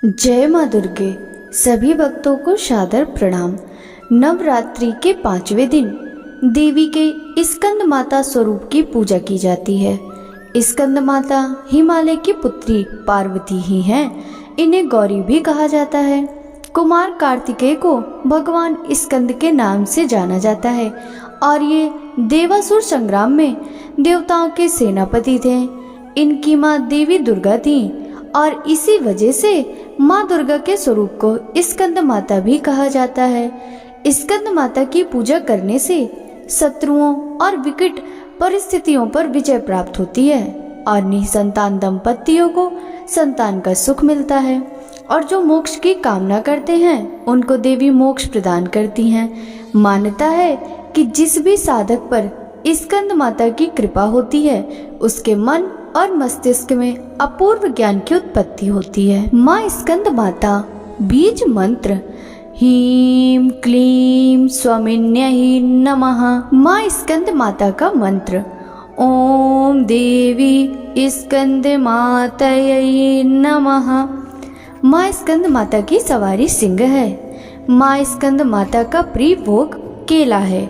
जय माँ दुर्गे। सभी भक्तों को सादर प्रणाम। नवरात्रि के 5वें दिन देवी के स्कंद माता स्वरूप की पूजा की जाती है। स्कंद माता हिमालय की पुत्री पार्वती ही हैं। इन्हें गौरी भी कहा जाता है। कुमार कार्तिकेय को भगवान स्कंद के नाम से जाना जाता है और ये देवासुर संग्राम में देवताओं के सेनापति थे। इनकी माँ देवी दुर्गा थी और इसी वजह से माँ दुर्गा के स्वरूप को स्कंद माता भी कहा जाता है। स्कंद माता की पूजा करने से शत्रुओं और विकट परिस्थितियों पर विजय प्राप्त होती है और निसंतान दंपतियों को संतान का सुख मिलता है और जो मोक्ष की कामना करते हैं उनको देवी मोक्ष प्रदान करती हैं। मान्यता है कि जिस भी साधक पर स्कंद माता की कृपा होती है उसके मन और मस्तिष्क में अपूर्व ज्ञान की उत्पत्ति होती है। माँ स्कंद माता बीज मंत्र ह्रीं क्लीं स्वामिन्यै नमः। माँ स्कंद माता का मंत्र ओम देवी स्कंद मातयै नमः। माँ स्कंद माता की सवारी सिंह है। माँ स्कंद माता का प्रिय भोग केला है।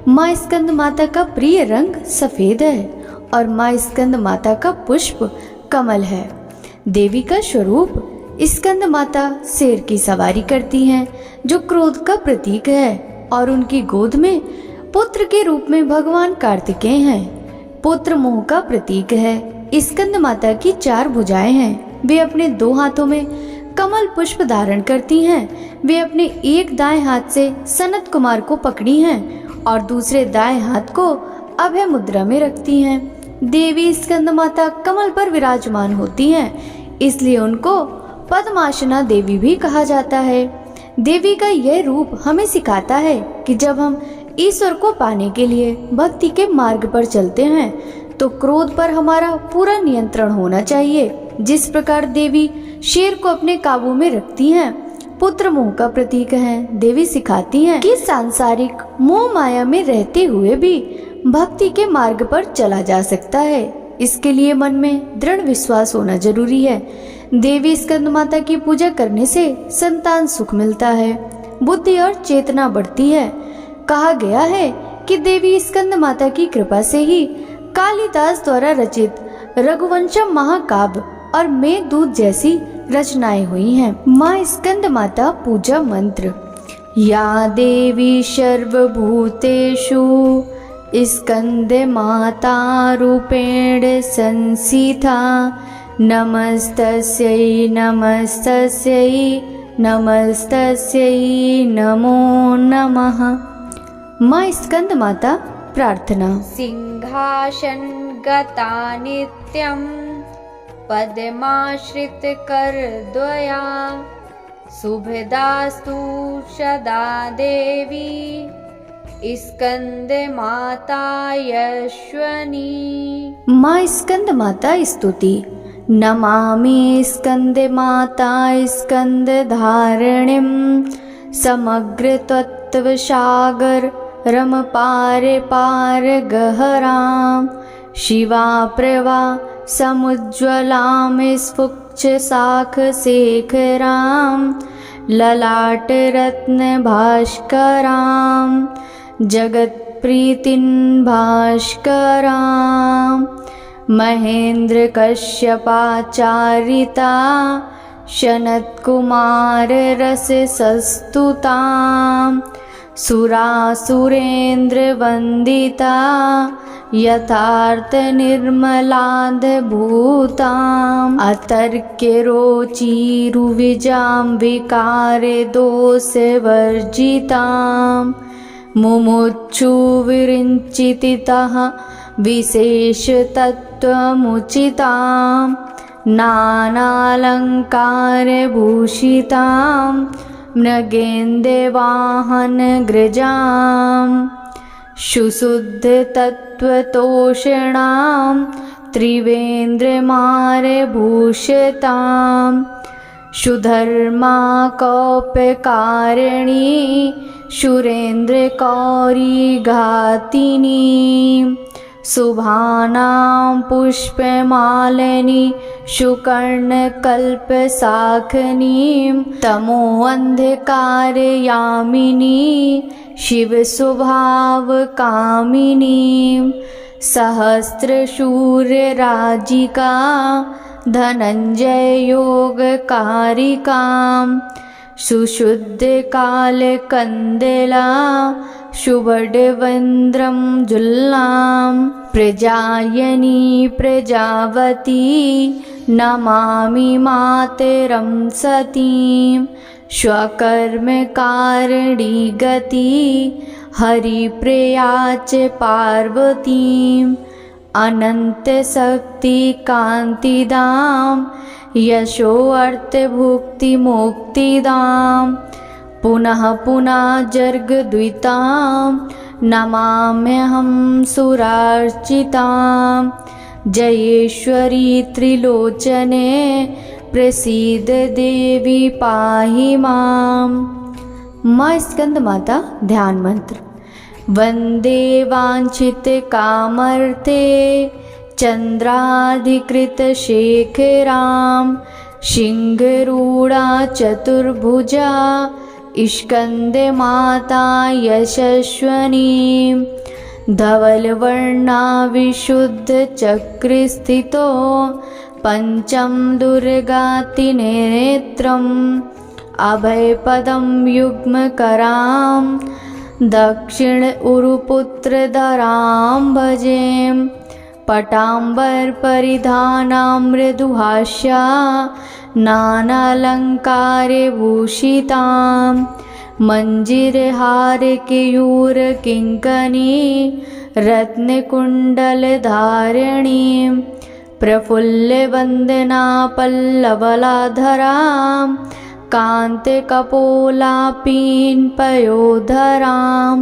माँ स्कंद माता का प्रिय रंग सफेद है और माँ स्कंद माता का पुष्प कमल है। देवी का स्वरूप स्कंद माता शेर की सवारी करती हैं जो क्रोध का प्रतीक है और उनकी गोद में पुत्र के रूप में भगवान कार्तिकेय हैं। पुत्र मोह का प्रतीक है। स्कंद माता की 4 भुजाएं हैं। वे अपने 2 हाथों में कमल पुष्प धारण करती हैं। वे अपने एक दाएं हाथ से सनत कुमार को पकड़ी हैं और दूसरे दाएं हाथ को अभय मुद्रा में रखती हैं। देवी स्कंद माता कमल पर विराजमान होती हैं, इसलिए उनको पद्मासना देवी भी कहा जाता है। देवी का यह रूप हमें सिखाता है कि जब हम ईश्वर को पाने के लिए भक्ति के मार्ग पर चलते हैं तो क्रोध पर हमारा पूरा नियंत्रण होना चाहिए। जिस प्रकार देवी शेर को अपने काबू में रखती हैं, पुत्र मोह का प्रतीक है। देवी सिखाती हैं कि सांसारिक मोह माया में रहते हुए भी भक्ति के मार्ग पर चला जा सकता है। इसके लिए मन में दृढ़ विश्वास होना जरूरी है। देवी स्कंद माता की पूजा करने से संतान सुख मिलता है, बुद्धि और चेतना बढ़ती है। कहा गया है कि देवी स्कंद माता की कृपा से ही कालिदास द्वारा रचित रघुवंशम महाकाव्य और मेघदूत जैसी रचनाएं हुई हैं। माँ स्कंद माता पूजा मंत्र या देवी सर्वभूतेषु स्कंद माता रूपेण संस्थिता नमस्तस्यै नमस्तस्यै नमस्तस्यै नमो नमः। माँ स्कंद माता प्रार्थना सिंहासन गता नित्यं पद्माश्रित करद्वया शुभदास्तु सदा देवी स्कंद माता यश्वनी। माँ स्कंद माता स्तुति नमामि स्कंद माता स्कंद धारणिं समग्र तत्व सागर रम पार पार गहराम शिवा प्रभा समुज्ज्वलां स्फुक्ष शाख शेखरां ललाट रत्न भास्करां जगत प्रीतिं भास्करां महेंद्र कश्यपाचारिता शनत कुमार रस सस्तुतां सुरासुरेंद्र वंदिता यथार्थ निर्मलाद भूताम अतर्क्य रोचिरुविजाम विकार दोष वर्जिताम मुमुक्षु विरिञ्चितितः विशेष तत्त्वमुचितां नानालंकार भूषितां मृगेन्द्र वाहन गृजां सुशुद्ध तत्त्वतोषणां त्रिवेन्द्रमार भूषितां सुधर्मा कौपकारिणी सुरेन्द्र कौरी घातिनी शुभानां पुष्पमालिनी शुकर्णकल्पशाखनीं तमोऽन्धकारयामिनी शिवस्वभावकामिनीं सहस्रशूरराजिका धनञ्जययोगकारिकां सुशुद्धकालकन्दला शुभडवन्द्रं जुल्लां प्रजायनी प्रजावती नमामि मातरं सतीं स्वकर्मकारिणी गति हरिप्रिया च पार्वतीं अनन्तशक्तिकान्तिदां यशोऽर्थभुक्तिमुक्तिदां पुनः पुनः जर्गद्वितां नमाम्यहं सुरार्चितां जयेश्वरी त्रिलोचने प्रसीद देवी पाहि मां। माँ स्कंद माता ध्यान मंत्र। वंदे वांछितकामर्थे चंद्राधिकृतशेखरां सिंहरूढ़ा चतुर्भुजा स्कंदमाता यशस्विनीं धवलवर्णा विशुद्धचक्रस्थितो पंचम दुर्गातिनेत्रम् अभयपदं युग्मकरां दक्षिण उरुपुत्रधरां भजें पटाम्बरपरिधानां मृदुहास्या नानालङ्कारे भूषितां मञ्जीरहारकेयूरकिङ्कणी रत्नकुण्डलधारिणीं प्रफुल्लवन्दना पल्लवलाधरां कान्तिकपोलापीन पयोधरां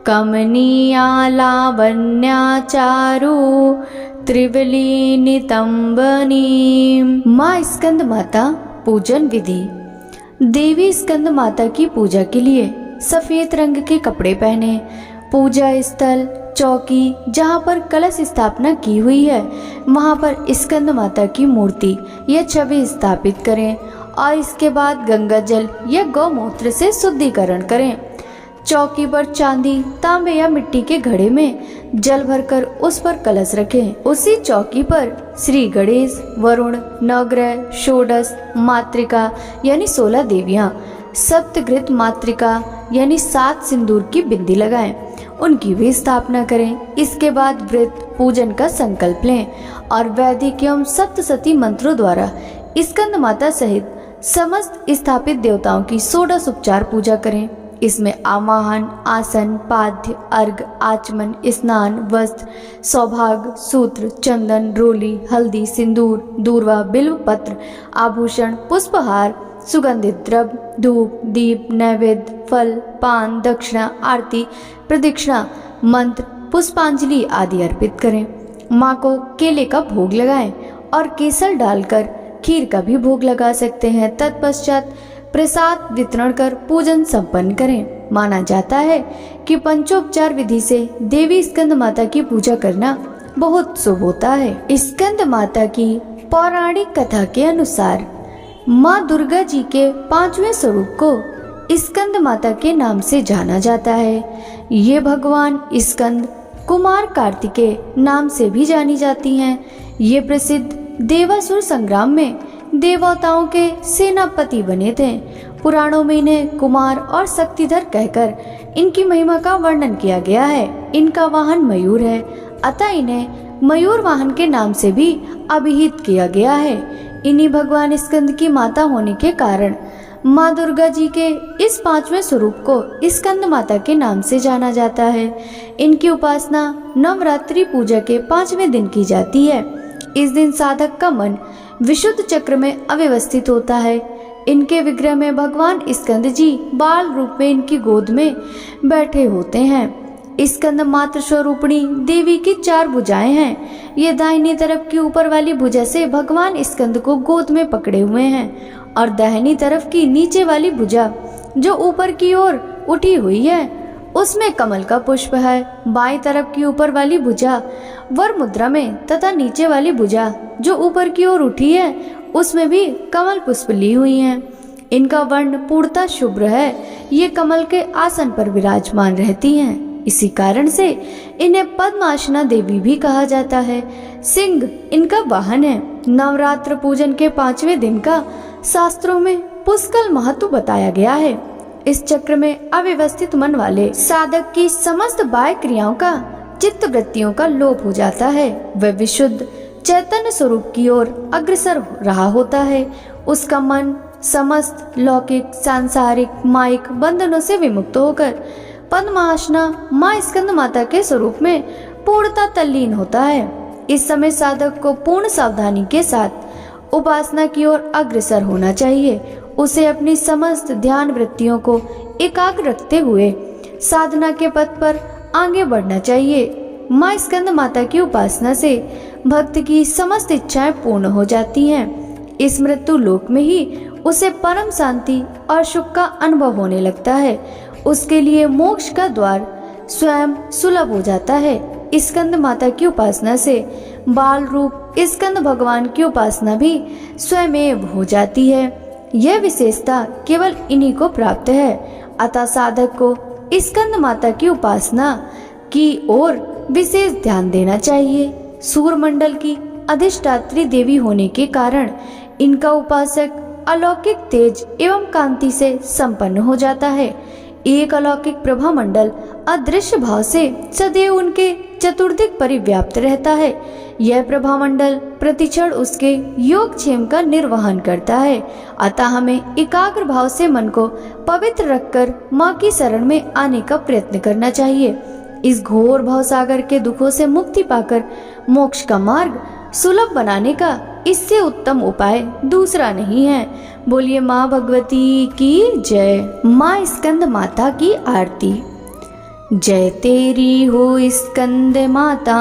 कमनीया लावण्याचारु त्रिवलीनितंबनीं। माँ स्कंद माता पूजन विधि। देवी स्कंद माता की पूजा के लिए सफेद रंग के कपड़े पहने, पूजा स्थल चौकी जहाँ पर कलश स्थापना की हुई है वहाँ पर स्कंद माता की मूर्ति या छवि स्थापित करें और इसके बाद गंगा जल या गौमूत्र से शुद्धिकरण करें। चौकी पर चांदी, तांबे या मिट्टी के घड़े में जल भरकर उस पर कलश रखें। उसी चौकी पर श्री गणेश, वरुण, नवग्रह, षोडश मातृका यानी 16 देवियां, सप्तघृत मातृका यानी 7 सिंदूर की बिंदी लगाएं, उनकी भी स्थापना करें। इसके बाद व्रत पूजन का संकल्प लें और वैदिक एवं सप्तशती मंत्रों द्वारा स्कंद माता सहित समस्त स्थापित देवताओं की 16 उपचार पूजा करें। इसमें आवाहन, आसन, पाद्य, अर्घ, आचमन, स्नान, वस्त्र, सौभाग्य, सूत्र, चंदन, रोली, हल्दी, सिंदूर, दूर्वा, बिल्व पत्र, आभूषण, पुष्पहार, सुगंधित द्रव्य, धूप, दीप, नैवेद्य, फल, पान, दक्षिणा, आरती, प्रदक्षिणा, मंत्र, पुष्पांजलि आदि अर्पित करें। माँ को केले का भोग लगाएं और केसर डालकर खीर का भी भोग लगा सकते हैं। तत्पश्चात प्रसाद वितरण कर पूजन संपन्न करें। माना जाता है कि पंचोपचार विधि से देवी स्कंद माता की पूजा करना बहुत शुभ होता है। स्कंद माता की पौराणिक कथा के अनुसार माँ दुर्गा जी के 5वें स्वरूप को स्कंद माता के नाम से जाना जाता है। ये भगवान स्कंद कुमार कार्तिकेय नाम से भी जानी जाती हैं। ये प्रसिद्ध देवासुर संग्राम में देवताओं के सेनापति बने थे। पुराणों में इन्हें कुमार और शक्तिधर कहकर इनकी महिमा का वर्णन किया गया है। इनका वाहन मयूर है, अतः इन्हें मयूर वाहन के नाम से भी अभिहित किया गया है। इन्हीं भगवान स्कंद की माता होने के कारण माँ दुर्गा जी के इस 5वें स्वरूप को स्कंद माता के नाम से जाना जाता है। इनकी उपासना नवरात्रि पूजा के 5वें दिन की जाती है। इस दिन साधक का मन विशुद्ध चक्र में अव्यवस्थित होता है। इनके विग्रह में भगवान स्कंद जी बाल रूप में इनकी गोद में बैठे होते हैं। स्कंद मात्र स्वरूपिणी देवी की 4 भुजाएं हैं। ये दाहिनी तरफ की ऊपर वाली भुजा से भगवान स्कंद को गोद में पकड़े हुए हैं और दाहिनी तरफ की नीचे वाली भुजा जो ऊपर की ओर उठी हुई है उसमें कमल का पुष्प है। बाईं तरफ की ऊपर वाली भुजा वर मुद्रा में तथा नीचे वाली भुजा जो ऊपर की ओर उठी है उसमें भी कमल पुष्प ली हुई हैं। इनका वर्ण पूर्णतः शुभ्र है। ये कमल के आसन पर विराजमान रहती हैं। इसी कारण से इन्हें पद्मासना देवी भी कहा जाता है। सिंह इनका वाहन है। नवरात्र पूजन के 5वें दिन का शास्त्रों में पुष्कल महत्व बताया गया है। इस चक्र में अव्यवस्थित मन वाले साधक की समस्त बाह्य क्रियाओं का, चित्त वृत्तियों का लोप हो जाता है। वह विशुद्ध चैतन्य स्वरूप की ओर अग्रसर रहा होता है। उसका मन समस्त लौकिक, सांसारिक, माइक बंधनों से विमुक्त होकर पद्मासना माँ स्कंद माता के स्वरूप में पूर्णतः तल्लीन होता है। इस समय साधक को पूर्ण सावधानी के साथ उपासना की ओर अग्रसर होना चाहिए। उसे अपनी समस्त ध्यान वृत्तियों को एकाग्र रखते हुए साधना के पथ पर आगे बढ़ना चाहिए। माँ स्कंद माता की उपासना से भक्त की समस्त इच्छाएं पूर्ण हो जाती हैं। इस मृत्यु लोक में ही उसे परम शांति और सुख का अनुभव होने लगता है। उसके लिए मोक्ष का द्वार स्वयं सुलभ हो जाता है। स्कंद माता की उपासना से बाल रूप स्कंद भगवान की उपासना भी स्वयमेव हो जाती है। यह विशेषता केवल इन्हीं को प्राप्त है। अतः साधक को स्कंद माता की उपासना की ओर विशेष ध्यान देना चाहिए। सूर्यमंडल की अधिष्ठात्री देवी होने के कारण इनका उपासक अलौकिक तेज एवं कांति से संपन्न हो जाता है। एक अलौकिक प्रभा मंडल अदृश्य भाव से सदैव उनके चतुर्दिक परिव्याप्त रहता है। यह प्रभा मंडल प्रतिक्षण उसके योगक्षेम का निर्वहन करता है। अतः हमें एकाग्र भाव से मन को पवित्र रखकर माँ की शरण में आने का प्रयत्न करना चाहिए। इस घोर भाव सागर के दुखों से मुक्ति पाकर मोक्ष का मार्ग सुलभ बनाने का इससे उत्तम उपाय दूसरा नहीं है। बोलिए माँ भगवती की जय। माँ स्कंद माता की आरती। जय तेरी हो स्कंद माता,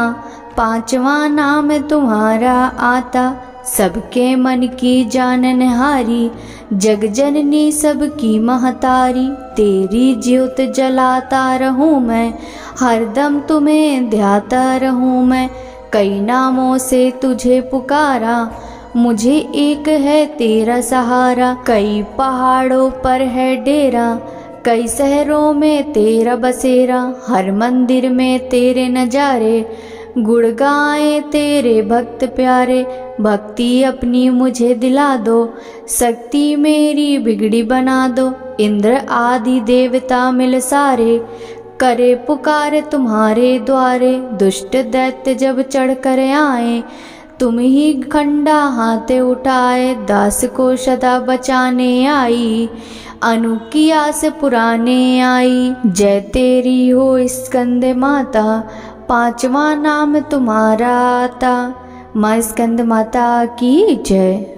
पांचवा नाम तुम्हारा आता। सबके मन की जाननहारी, जग जननी सबकी महतारी। तेरी ज्योत जलाता रहूं मैं, हरदम तुम्हें ध्याता रहूं मैं। कई नामों से तुझे पुकारा, मुझे एक है तेरा सहारा। कई पहाड़ों पर है डेरा, कई शहरों में तेरा बसेरा। हर मंदिर में तेरे नजारे, गुण गाए तेरे भक्त प्यारे। भक्ति अपनी मुझे दिला दो, शक्ति मेरी बिगड़ी बना दो। इंद्र आदि देवता मिल सारे, करे पुकार तुम्हारे द्वारे। दुष्ट दैत्य जब चढ़ कर आए, तुम ही खंडा हाथ उठाए। दास को सदा बचाने आई, अनु की आस पुराने आई। जय तेरी हो स्कंद माता, पांचवा नाम तुम्हारा आता। माँ स्कंद माता की जय।